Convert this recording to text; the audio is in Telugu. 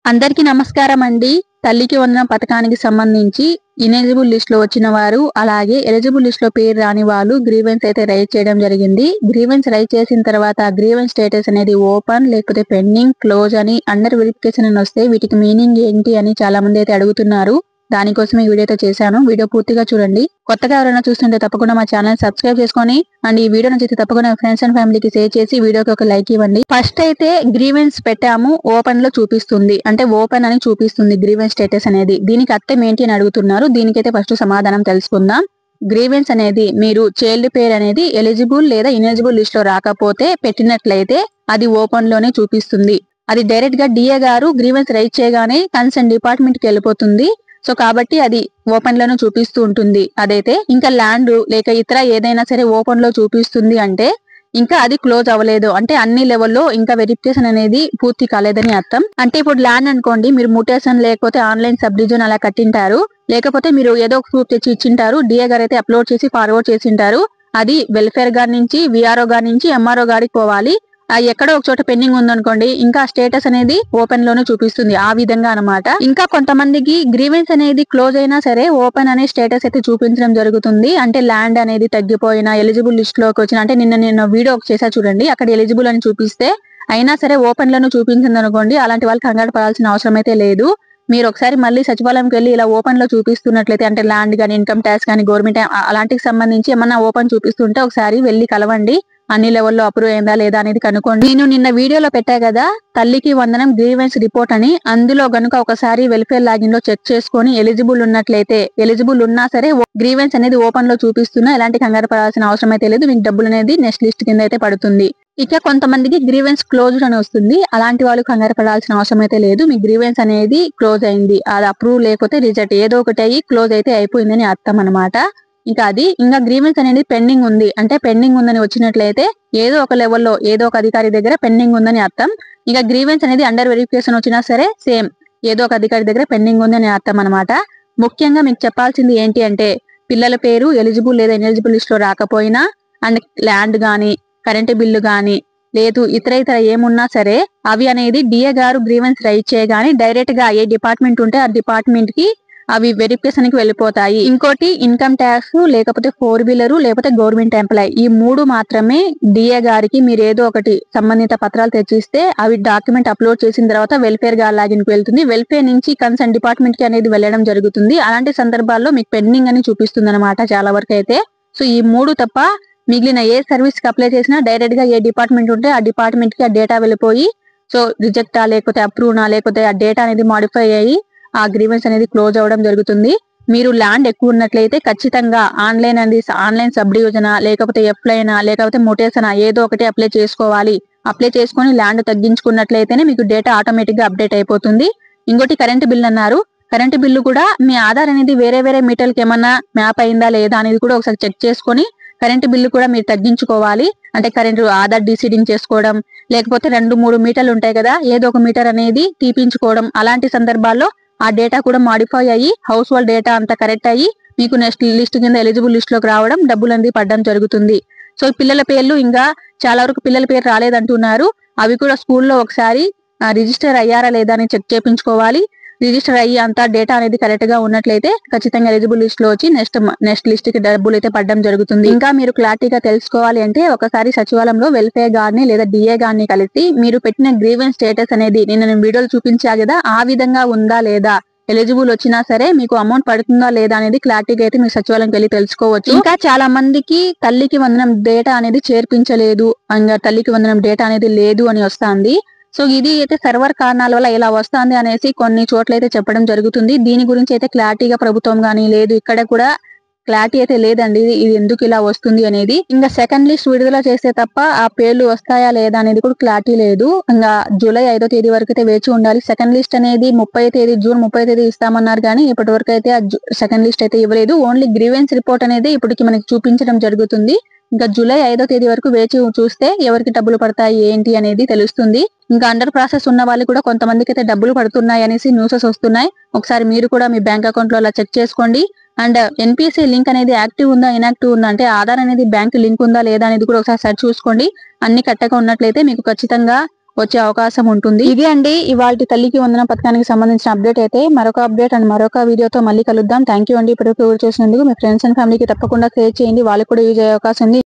అందరికీ నమస్కారం అండి. తల్లికి వందనం పథకానికి సంబంధించి ఇనెలిజిబుల్ లిస్ట్ లో వచ్చిన వారు అలాగే ఎలిజిబుల్ లిస్ట్ లో పేరు రాని వాళ్ళు గ్రీవెన్స్ అయితే రైజ్ చేయడం జరిగింది. గ్రీవెన్స్ రైజ్ చేసిన తర్వాత గ్రీవెన్స్ స్టేటస్ అనేది ఓపెన్ లేకపోతే పెండింగ్, క్లోజ్ అని అండర్ వెరిఫికేషన్ అని వస్తే వీటికి మీనింగ్ ఏంటి అని చాలా మంది అయితే అడుగుతున్నారు. దానికోసం ఈ వీడియోతో చేశాను. వీడియో పూర్తిగా చూడండి. కొత్తగా ఎవరైనా చూస్తుంటే తప్పకుండా మా ఛానల్ సబ్స్క్రైబ్ చేసుకొని అండ్ ఈ వీడియో నచ్చితే తప్పకుండా ఫ్రెండ్స్ అండ్ ఫ్యామిలీకి షేర్ చేసి వీడియోకి ఒక లైక్ ఇవ్వండి. ఫస్ట్ అయితే గ్రీవెన్స్ పెట్టాము, ఓపెన్ లో చూపిస్తుంది, అంటే ఓపెన్ అని చూపిస్తుంది గ్రీవెన్స్ స్టేటస్ అనేది. దీనికి అర్థం ఏంటి అని అడుగుతున్నారు. దీనికైతే ఫస్ట్ సమాధానం తెలుసుకుందాం. గ్రీవెన్స్ అనేది మీరు చైల్డ్ పేరు అనేది ఎలిజిబుల్ లేదా ఇనెలిజిబుల్ లిస్ట్ లో రాకపోతే పెట్టినట్లయితే అది ఓపెన్ లోనే చూపిస్తుంది. అది డైరెక్ట్ గా డిఏ గారు గ్రీవెన్స్ రైజ్ చేయగానే కన్సర్న్ డిపార్ట్మెంట్ కి వెళ్ళిపోతుంది. సో కాబట్టి అది ఓపెన్ లోనే చూపిస్తూ ఉంటుంది. అదైతే ఇంకా ల్యాండ్ లేక ఇతర ఏదైనా సరే ఓపెన్ లో చూపిస్తుంది అంటే ఇంకా అది క్లోజ్ అవ్వలేదు, అంటే అన్ని లెవెల్లో ఇంకా వెరిఫికేషన్ అనేది పూర్తి కాలేదని అర్థం. అంటే ఇప్పుడు ల్యాండ్ అనుకోండి, మీరు మ్యూటేషన్ లేకపోతే ఆన్లైన్ సబ్ డివిజన్ అలా కట్టింటారు, లేకపోతే మీరు ఏదో ఒక ప్రూఫ్ తెచ్చి ఇచ్చింటారు, డిఏ గారు అయితే అప్లోడ్ చేసి ఫార్వర్డ్ చేసింటారు. అది వెల్ఫేర్ గారి నుంచి, విఆర్ఓ గారి నుంచి ఎంఆర్ఓ గారికి పోవాలి. ఎక్కడో ఒక చోట పెండింగ్ ఉందనుకోండి, ఇంకా స్టేటస్ అనేది ఓపెన్ లోనే చూపిస్తుంది. ఆ విధంగా అనమాట. ఇంకా కొంతమందికి గ్రీవెన్స్ అనేది క్లోజ్ అయినా సరే ఓపెన్ అనే స్టేటస్ అయితే చూపించడం జరుగుతుంది. అంటే ల్యాండ్ అనేది తగ్గిపోయినా ఎలిజిబుల్ లిస్ట్ లోకి వచ్చిన, అంటే నేను వీడియో చేసా చూడండి, అక్కడ ఎలిజిబుల్ అని చూపిస్తే అయినా సరే ఓపెన్ లోనే చూపించింది అనుకోండి, అలాంటి వాళ్ళకి కంగారు పడాల్సిన అవసరం అయితే లేదు. మీరు ఒకసారి మళ్ళీ సచివాలయంకి వెళ్ళి ఇలా ఓపెన్ లో చూపిస్తున్నట్లయితే, అంటే ల్యాండ్ గానీ, ఇన్కమ్ ట్యాక్స్ కానీ, గవర్నమెంట్ అలాంటికి సంబంధించి ఏమన్నా ఓపెన్ చూపిస్తుంటే ఒకసారి వెళ్ళి కలవండి. అన్ని లెవెల్లో అప్రూవ్ అయిందా లేదా అనేది కనుక్కోండి. నేను నిన్న వీడియోలో పెట్టా కదా తల్లికి వందనం గ్రీవెన్స్ రిపోర్ట్ అని, అందులో గనుక ఒకసారి వెల్ఫేర్ లాగిన్ లో చెక్ చేసుకొని ఎలిజిబుల్ ఉన్నట్లయితే, ఎలిజిబుల్ ఉన్నా సరే గ్రీవెన్స్ అనేది ఓపెన్ లో చూపిస్తున్నా ఎలాంటి కంగారు పడాల్సిన అవసరం అయితే లేదు. మీకు డబ్బులు అనేది నెక్స్ట్ లిస్ట్ కింద అయితే పడుతుంది. ఇక కొంతమందికి గ్రీవెన్స్ క్లోజ్డ్ అని వస్తుంది. అలాంటి వాళ్ళు కంగారు పడాల్సిన అవసరం అయితే లేదు. మీ గ్రీవెన్స్ అనేది క్లోజ్ అయింది, అది అప్రూవ్ లేకపోతే రిజెక్ట్ ఏదో ఒకటి అయ్యి క్లోజ్ అయితే అయిపోయిందని అర్థం అనమాట. ఇంకా గ్రీవెన్స్ అనేది పెండింగ్ ఉంది, అంటే పెండింగ్ ఉందని వచ్చినట్లయితే ఏదో ఒక లెవెల్లో ఏదో ఒక అధికారి దగ్గర పెండింగ్ ఉందని అర్థం. ఇంకా గ్రీవెన్స్ అనేది అండర్ వెరిఫికేషన్ వచ్చినా సరే సేమ్ ఏదో ఒక అధికారి దగ్గర పెండింగ్ ఉందని అర్థం అనమాట. ముఖ్యంగా మీకు చెప్పాల్సింది ఏంటి అంటే, పిల్లల పేరు ఎలిజిబుల్ లేదా ఇనెలిజిబుల్ లిస్ట్ లో రాకపోయినా, అండ్ ల్యాండ్ గానీ, కరెంటు బిల్లు గానీ, లేదు ఇతర ఏమున్నా సరే అవి అనేది డిఏ గారు గ్రీవెన్స్ రైజ్ చేయగానే డైరెక్ట్ గా ఏ డిపార్ట్మెంట్ ఉంటే ఆ డిపార్ట్మెంట్ కి అవి వెరిఫికేషన్ కి వెళ్ళిపోతాయి. ఇంకోటి ఇన్కమ్ ట్యాక్స్, లేకపోతే 4 వీలర్, లేకపోతే గవర్నమెంట్ ఎంప్లాయ్, ఈ 3 మాత్రమే డిఏ గారికి మీరు ఏదో ఒకటి సంబంధిత పత్రాలు తెచ్చిస్తే అవి డాక్యుమెంట్ అప్లోడ్ చేసిన తర్వాత వెల్ఫేర్ గారి లాగిన్ కి వెళ్తుంది. వెల్ఫేర్ నుంచి కన్సర్న్ డిపార్ట్మెంట్ కి అనేది వెళ్ళడం జరుగుతుంది. అలాంటి సందర్భాల్లో మీకు పెండింగ్ అని చూపిస్తుంది అనమాట చాలా వరకు అయితే. సో ఈ 3 తప్ప మిగిలిన ఏ సర్వీస్ కి అప్లై చేసినా డైరెక్ట్ గా ఏ డిపార్ట్మెంట్ ఉంటే ఆ డిపార్ట్మెంట్ కి ఆ డేటా వెళ్ళిపోయి, సో రిజెక్టా లేకపోతే అప్రూవ్నా లేకపోతే ఆ డేటా అనేది మాడిఫై అయ్యి ఆ గ్రీవెన్స్ అనేది క్లోజ్ అవ్వడం జరుగుతుంది. మీరు ల్యాండ్ ఎక్కువ ఉన్నట్లయితే ఖచ్చితంగా ఆన్లైన్ సబ్ డివిజన్ లేకపోతే ఎఫ్లైనా లేకపోతే మోటేసనా ఏదో ఒకటి అప్లై చేసుకోవాలి. అప్లై చేసుకుని ల్యాండ్ తగ్గించుకున్నట్లయితేనే మీకు డేటా ఆటోమేటిక్ గా అప్డేట్ అయిపోతుంది. ఇంకోటి కరెంట్ బిల్ అన్నారు. కరెంట్ బిల్లు కూడా మీ ఆధార్ అనేది వేరే మీటర్కి ఏమన్నా మ్యాప్ అయిందా లేదా అనేది కూడా ఒకసారి చెక్ చేసుకొని కరెంటు బిల్లు కూడా మీరు తగ్గించుకోవాలి. అంటే కరెంటు ఆధార్ డీసీడింగ్ చేసుకోవడం, లేకపోతే 2-3 మీటర్లు ఉంటాయి కదా, ఏదో ఒక మీటర్ అనేది తీపించుకోవడం. అలాంటి సందర్భాల్లో ఆ డేటా కూడా మాడిఫై అయ్యి హౌస్ హోల్డ్ డేటా అంతా కరెక్ట్ అయ్యి మీకు నెక్స్ట్ లిస్ట్ కింద ఎలిజిబుల్ లిస్ట్ లోకి రావడం, డబ్బులు అనేది పడడం జరుగుతుంది. సో పిల్లల పేర్లు ఇంకా చాలా వరకు పిల్లల పేరు రాలేదంటున్నారు. అవి కూడా స్కూల్లో ఒకసారి రిజిస్టర్ అయ్యారా లేదా అని చెక్ చేయించుకోవాలి. రిజిస్టర్ అయ్యి అంతా డేటా అనేది కరెక్ట్ గా ఉన్నట్లయితే ఖచ్చితంగా ఎలిజిబుల్ లిస్ట్ లో వచ్చి నెక్స్ట్ లిస్ట్ కి డబ్బులు అయితే పడడం జరుగుతుంది. ఇంకా మీరు క్లారిటీగా తెలుసుకోవాలి అంటే ఒకసారి సచివాలయంలో వెల్ఫేర్ గారిని లేదా డిఏ గారిని కలిసి మీరు పెట్టిన గ్రీవెన్స్ స్టేటస్ అనేది నేను వీడియోలు చూపించా కదా ఆ విధంగా ఉందా లేదా, ఎలిజిబుల్ వచ్చినా సరే మీకు అమౌంట్ పడుతుందా లేదా అనేది క్లారిటీగా అయితే మీరు సచివాలయంకి వెళ్ళి తెలుసుకోవచ్చు. ఇంకా చాలా మందికి తల్లికి వందనం డేటా అనేది చేర్పించలేదు, ఇంకా తల్లికి వందనం డేటా అనేది లేదు అని వస్తుంది. సో ఇది అయితే సర్వర్ కారణాల వల్ల ఇలా వస్తుంది అనేసి కొన్ని చోట్ల అయితే చెప్పడం జరుగుతుంది. దీని గురించి అయితే క్లారిటీగా ప్రభుత్వం గానీ లేదు, ఇక్కడ కూడా క్లారిటీ అయితే లేదండి ఇది ఎందుకు ఇలా వస్తుంది అనేది. ఇంకా సెకండ్ లిస్ట్ విడుదల చేస్తే తప్ప ఆ పేర్లు వస్తాయా లేదా అనేది కూడా క్లారిటీ లేదు. ఇంకా జూలై 5వ తేదీ వరకు అయితే వేచి ఉండాలి. సెకండ్ లిస్ట్ అనేది జూన్ 30వ తేదీ ఇస్తామన్నారు కానీ ఇప్పటి వరకు అయితే సెకండ్ లిస్ట్ అయితే ఇవ్వలేదు. ఓన్లీ గ్రీవెన్స్ రిపోర్ట్ అనేది ఇప్పటికి మనకి చూపించడం జరుగుతుంది. ఇంకా జూలై 5వ తేదీ వరకు వేచి చూస్తే ఎవరికి డబ్బులు పడతాయి ఏంటి అనేది తెలుస్తుంది. ఇంకా అండర్ ప్రాసెస్ ఉన్న వాళ్ళు కూడా కొంతమందికి అయితే డబ్బులు పడుతున్నాయి అనేసి న్యూసెస్ వస్తున్నాయి. ఒకసారి మీరు కూడా మీ బ్యాంక్ అకౌంట్ లో అలా చెక్ చేసుకోండి. అండ్ ఎన్పిసి లింక్ అనేది యాక్టివ్ ఉందా ఇన్యాక్టివ్ ఉందా, అంటే ఆధార్ అనేది బ్యాంక్ లింక్ ఉందా లేదా అనేది కూడా ఒకసారి సెర్చ్ చూసుకోండి. అన్ని కరెక్ట్గా ఉన్నట్లయితే మీకు ఖచ్చితంగా వచ్చే అవకాశం ఉంటుంది. ఇదే అండి ఇవాళ తల్లికి వందనం పథకానికి సంబంధించిన అప్డేట్ అయితే. మరొక అప్డేట్ అండ్ మరొక వీడియోతో మళ్ళీ కలుద్దాం. థ్యాంక్ యూ అండి. ఇప్పటివరకు చూసినందుకు మీ ఫ్రెండ్స్ అండ్ ఫ్యామిలీకి తప్పకుండా షేర్ చేయండి. వాళ్ళకి కూడా యూజ్ అయ్యే అవకాశం ఉంది.